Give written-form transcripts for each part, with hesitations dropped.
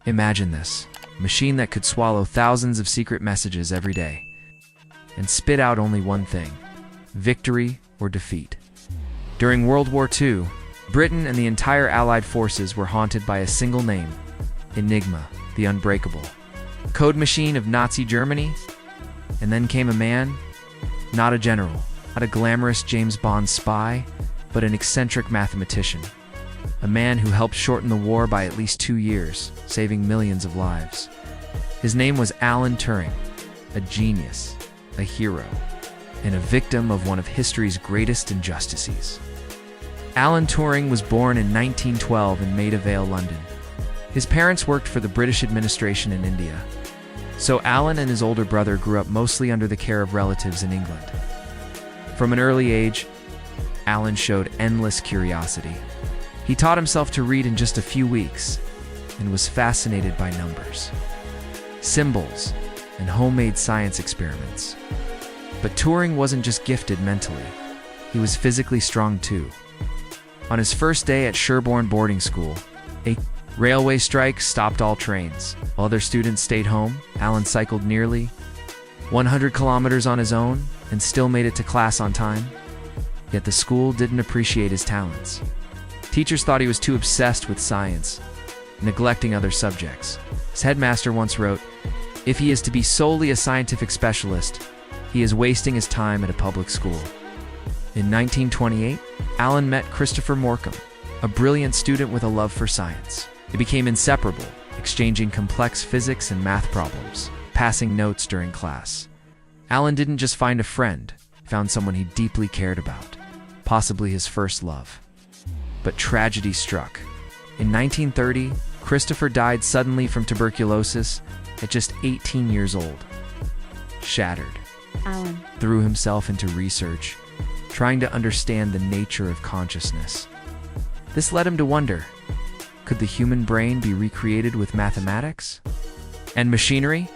Imagine this, a machine that could swallow thousands of secret messages every day and spit out only one thing: victory or defeat. During World War II, Britain and the entire Allied forces were haunted by a single name: Enigma, the Unbreakable. Code machine of Nazi Germany? And then came a man, not a general, not a glamorous James Bond spy, but an eccentric mathematician. A man who helped shorten the war by at least 2 years, saving millions of lives. His name was Alan Turing, a genius, a hero, and a victim of one of history's greatest injustices. Alan Turing was born in 1912 in Maida Vale, London. His parents worked for the British administration in India, so Alan and his older brother grew up mostly under the care of relatives in England. From an early age, Alan showed endless curiosity. He taught himself to read in just a few weeks and was fascinated by numbers, symbols, and homemade science experiments. But Turing wasn't just gifted mentally, he was physically strong too. On his first day at Sherborne boarding school, a railway strike stopped all trains. While other students stayed home, Alan cycled nearly 100 kilometers on his own and still made it to class on time. Yet the school didn't appreciate his talents. Teachers thought he was too obsessed with science, neglecting other subjects. His headmaster once wrote, "If he is to be solely a scientific specialist, he is wasting his time at a public school." In 1928, Alan met Christopher Morcom, a brilliant student with a love for science. They became inseparable, exchanging complex physics and math problems, passing notes during class. Alan didn't just find a friend, he found someone he deeply cared about, possibly his first love. But tragedy struck. In 1930, Christopher died suddenly from tuberculosis at just 18 years old. Shattered, Alan threw himself into research, trying to understand the nature of consciousness. This led him to wonder, could the human brain be recreated with mathematics and machinery?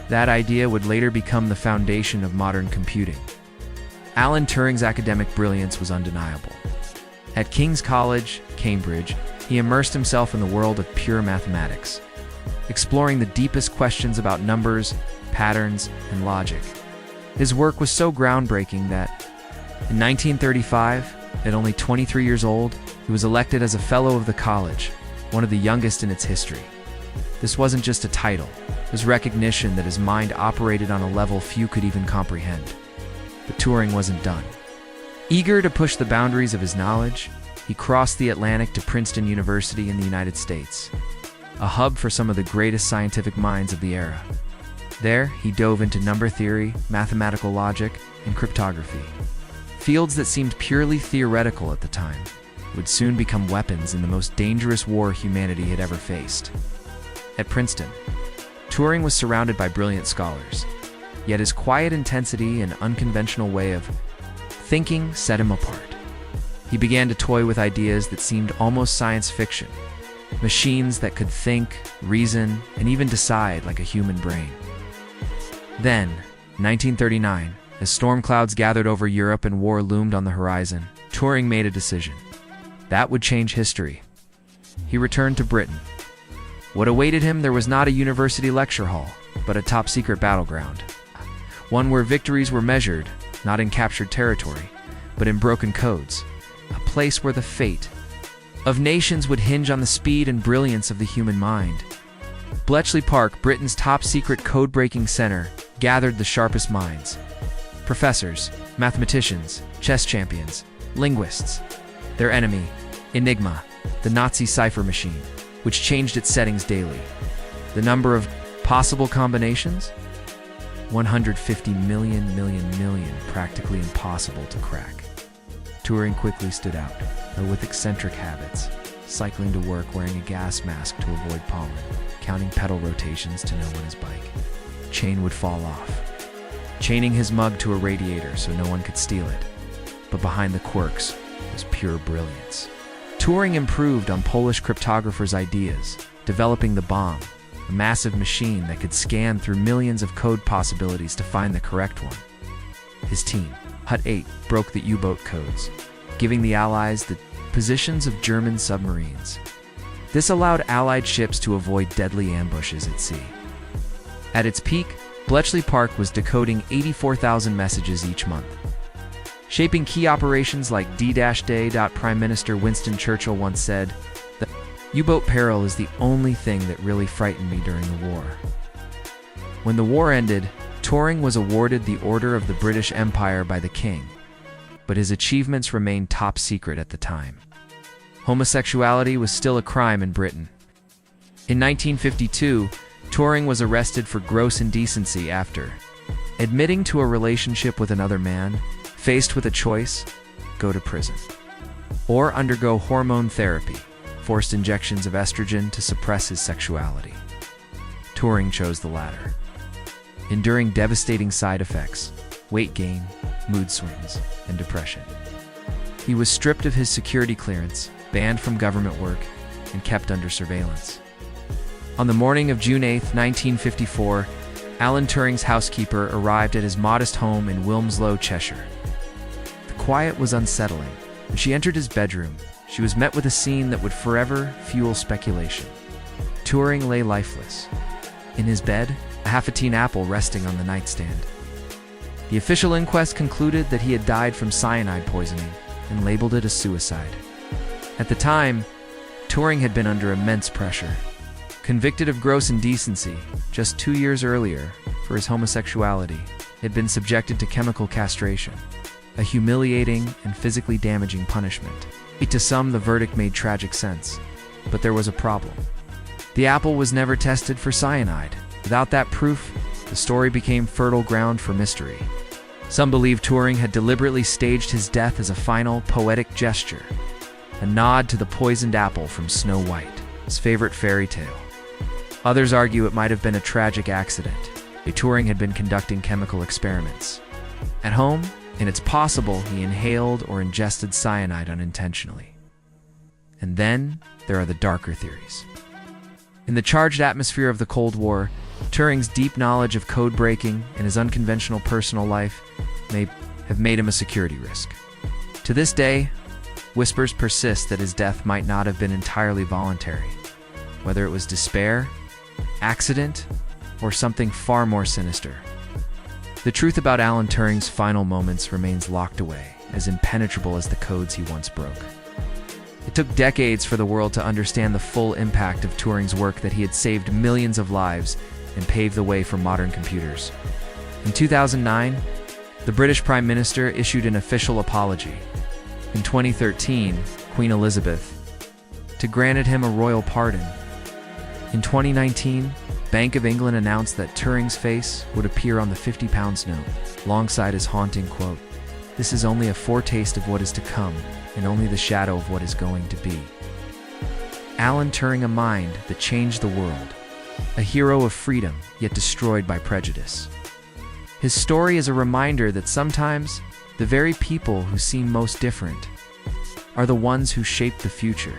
That idea would later become the foundation of modern computing. Alan Turing's academic brilliance was undeniable. At King's College, Cambridge, he immersed himself in the world of pure mathematics, exploring the deepest questions about numbers, patterns, and logic. His work was so groundbreaking that, in 1935, at only 23 years old, he was elected as a Fellow of the College, one of the youngest in its history. This wasn't just a title, it was recognition that his mind operated on a level few could even comprehend. But Turing wasn't done. Eager to push the boundaries of his knowledge, he crossed the Atlantic to Princeton University in the United States, a hub for some of the greatest scientific minds of the era. There, he dove into number theory, mathematical logic, and cryptography. Fields that seemed purely theoretical at the time would soon become weapons in the most dangerous war humanity had ever faced. At Princeton, Turing was surrounded by brilliant scholars, yet his quiet intensity and unconventional way of thinking set him apart. He began to toy with ideas that seemed almost science fiction, machines that could think, reason, and even decide like a human brain. Then, 1939, as storm clouds gathered over Europe and war loomed on the horizon, Turing made a decision. That would change history. He returned to Britain. What awaited him there was not a university lecture hall, but a top-secret battleground. One where victories were measured, not in captured territory, but in broken codes. A place where the fate of nations would hinge on the speed and brilliance of the human mind. Bletchley Park, Britain's top-secret code-breaking center, gathered the sharpest minds. Professors, mathematicians, chess champions, linguists. Their enemy, Enigma, the Nazi cipher machine, which changed its settings daily. The number of possible combinations? 150 million, practically impossible to crack. Turing quickly stood out, though with eccentric habits, cycling to work wearing a gas mask to avoid pollen, counting pedal rotations to know when his bike chain would fall off, chaining his mug to a radiator so no one could steal it. But behind the quirks was pure brilliance. Turing improved on Polish cryptographers' ideas, developing the bomb, a massive machine that could scan through millions of code possibilities to find the correct one. His team, Hut 8, broke the U-boat codes, giving the Allies the positions of German submarines. This allowed Allied ships to avoid deadly ambushes at sea. At its peak, Bletchley Park was decoding 84,000 messages each month, shaping key operations like D-Day. Prime Minister Winston Churchill once said, "The U-boat peril is the only thing that really frightened me during the war." When the war ended, Turing was awarded the Order of the British Empire by the King, but his achievements remained top secret at the time. Homosexuality was still a crime in Britain. In 1952, Turing was arrested for gross indecency after admitting to a relationship with another man. Faced with a choice, go to prison or undergo hormone therapy, forced injections of estrogen to suppress his sexuality. Turing chose the latter, enduring devastating side effects, weight gain, mood swings, and depression. He was stripped of his security clearance, banned from government work, and kept under surveillance. On the morning of June 8, 1954, Alan Turing's housekeeper arrived at his modest home in Wilmslow, Cheshire. The quiet was unsettling. When she entered his bedroom, she was met with a scene that would forever fuel speculation. Turing lay lifeless. In his bed, a half-eaten apple resting on the nightstand. The official inquest concluded that he had died from cyanide poisoning and labeled it a suicide. At the time, Turing had been under immense pressure. Convicted of gross indecency just 2 years earlier for his homosexuality, he had been subjected to chemical castration, a humiliating and physically damaging punishment. To some, the verdict made tragic sense, but there was a problem. The apple was never tested for cyanide. Without that proof, the story became fertile ground for mystery. Some believe Turing had deliberately staged his death as a final, poetic gesture, a nod to the poisoned apple from Snow White, his favorite fairy tale. Others argue it might have been a tragic accident. Turing had been conducting chemical experiments at home, and it's possible he inhaled or ingested cyanide unintentionally. And then there are the darker theories. In the charged atmosphere of the Cold War, Turing's deep knowledge of code breaking and his unconventional personal life may have made him a security risk. To this day, whispers persist that his death might not have been entirely voluntary, whether it was despair, accident, or something far more sinister. The truth about Alan Turing's final moments remains locked away, as impenetrable as the codes he once broke. It took decades for the world to understand the full impact of Turing's work, that he had saved millions of lives and paved the way for modern computers. In 2009, the British Prime Minister issued an official apology. In 2013, Queen Elizabeth granted him a royal pardon. In 2019, Bank of England announced that Turing's face would appear on the £50 note, alongside his haunting quote, "This is only a foretaste of what is to come, and only the shadow of what is going to be." Alan Turing, a mind that changed the world, a hero of freedom, yet destroyed by prejudice. His story is a reminder that sometimes the very people who seem most different are the ones who shape the future.